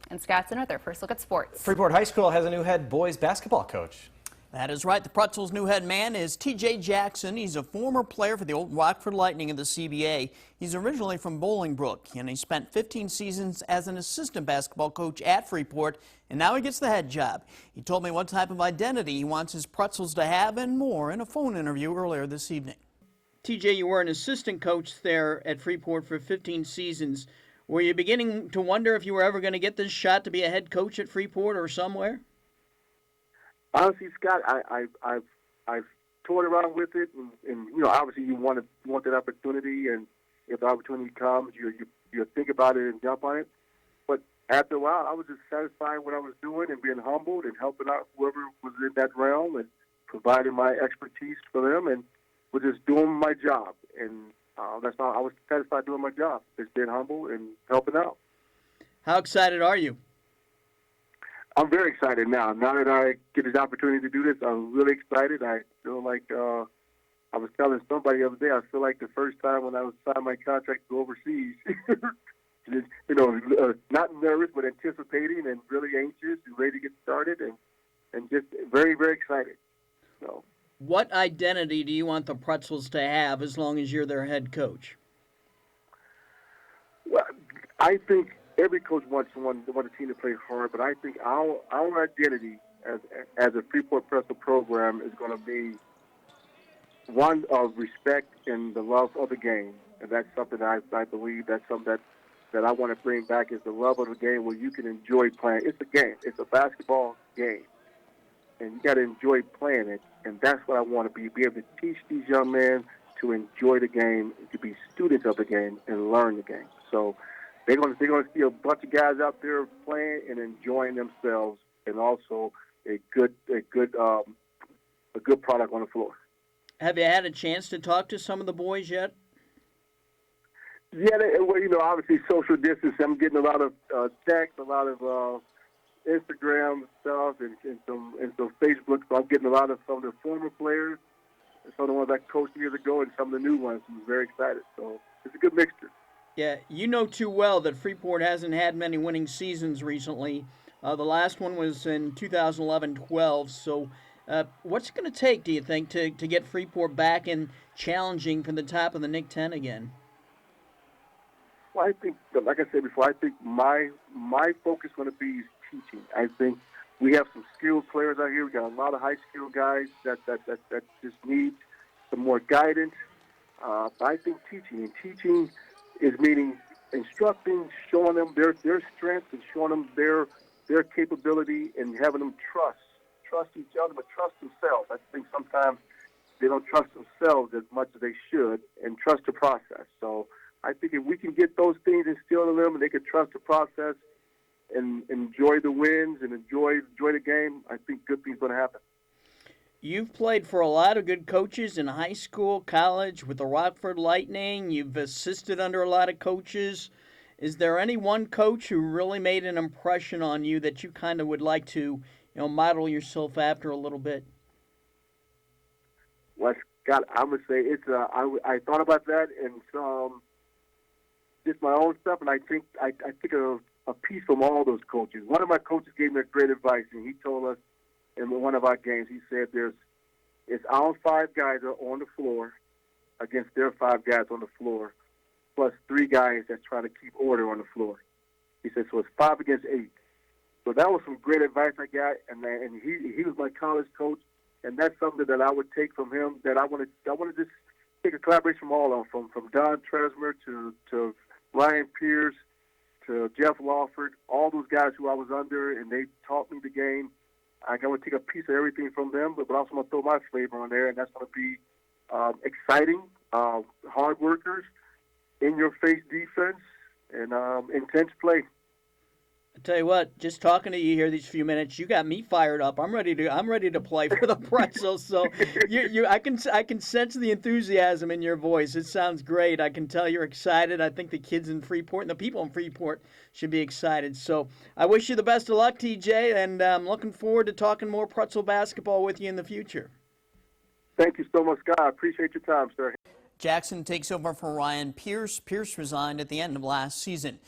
And Scott's in with our first look at sports. Freeport High School has a new head boys basketball coach. That is right. The Pretzel's new head man is TJ Jackson. He's a former player for the old Rockford Lightning in the CBA. He's originally from Bolingbrook, and he spent 15 seasons as an assistant basketball coach at Freeport, and now he gets the head job. He told me what type of identity he wants his Pretzels to have and more in a phone interview earlier this evening. TJ, you were an assistant coach there at Freeport for 15 seasons. Were you beginning to wonder if you were ever going to get this shot to be a head coach at Freeport or somewhere? Honestly, Scott, I've toyed around with it, and obviously you want that opportunity, and if the opportunity comes, you think about it and jump on it. But after a while, I was just satisfied with what I was doing and being humbled and helping out whoever was in that realm and providing my expertise for them, and was just doing my job. And that's all. I was satisfied doing my job, just being humble and helping out. How excited are you? I'm very excited now. Now that I get this opportunity to do this, I'm really excited. I feel like I was telling somebody the other day, I feel like the first time when I was signing my contract to go overseas. Not nervous, but anticipating and really anxious and ready to get started, and just very, very excited. So, what identity do you want the Pretzels to have as long as you're their head coach? Well, I think every coach wants a team to play hard, but I think our identity as a Freeport Pretzel program is going to be one of respect and the love of the game, and that's something I believe that's something that I want to bring back is the love of the game where you can enjoy playing. It's a game. It's a basketball game, and you got to enjoy playing it, and that's what I want to be able to teach these young men to enjoy the game, to be students of the game, and learn the game. So they're going to see a bunch of guys out there playing and enjoying themselves, and also a good product on the floor. Have you had a chance to talk to some of the boys yet? Yeah, obviously social distance. I'm getting a lot of texts, a lot of Instagram stuff, and some Facebook. So I'm getting a lot of some of the former players, some of the ones I coached years ago, and some of the new ones. I'm very excited. So it's a good mixture. Yeah, you know too well that Freeport hasn't had many winning seasons recently. The last one was in 2011-12. So what's it going to take, do you think, to get Freeport back and challenging for the top of the Nick 10 again? Well, I think, like I said before, I think my focus is going to be teaching. I think we have some skilled players out here. We got a lot of high-skilled guys that just need some more guidance. But I think teaching is meaning instructing, showing them their strengths and showing them their capability, and having them trust each other, but trust themselves. I think sometimes they don't trust themselves as much as they should, and trust the process. So I think if we can get those things instilled in them, and they can trust the process and enjoy the wins and enjoy the game, I think good things are going to happen. You've played for a lot of good coaches in high school, college, with the Rockford Lightning. You've assisted under a lot of coaches. Is there any one coach who really made an impression on you that you kind of would like to, model yourself after a little bit? Well, Scott, I would say I thought about that and just my own stuff, and I think of a piece from all those coaches. One of my coaches gave me great advice, and he told us in one of our games, he said, it's our 5 guys are on the floor against their 5 guys on the floor, plus 3 guys that's trying to keep order on the floor. He said, so it's 5 against 8. So that was some great advice I got, and he was my college coach, and that's something that I would take from him. That I want to just take a collaboration from all of them, from Don Tresmer to Ryan Pierce to Jeff Lawford, all those guys who I was under, and they taught me the game. I'm going to take a piece of everything from them, but also going to throw my flavor on there, and that's going to be exciting, hard workers, in-your-face defense, and intense play. I tell you what, just talking to you here these few minutes, you got me fired up. I'm ready to play for the Pretzels. So I can sense the enthusiasm in your voice. It sounds great. I can tell you're excited. I think the kids in Freeport and the people in Freeport should be excited. So I wish you the best of luck, TJ, and I'm looking forward to talking more Pretzel basketball with you in the future. Thank you so much, Scott. I appreciate your time, sir. Jackson takes over for Ryan Pierce. Pierce resigned at the end of last season.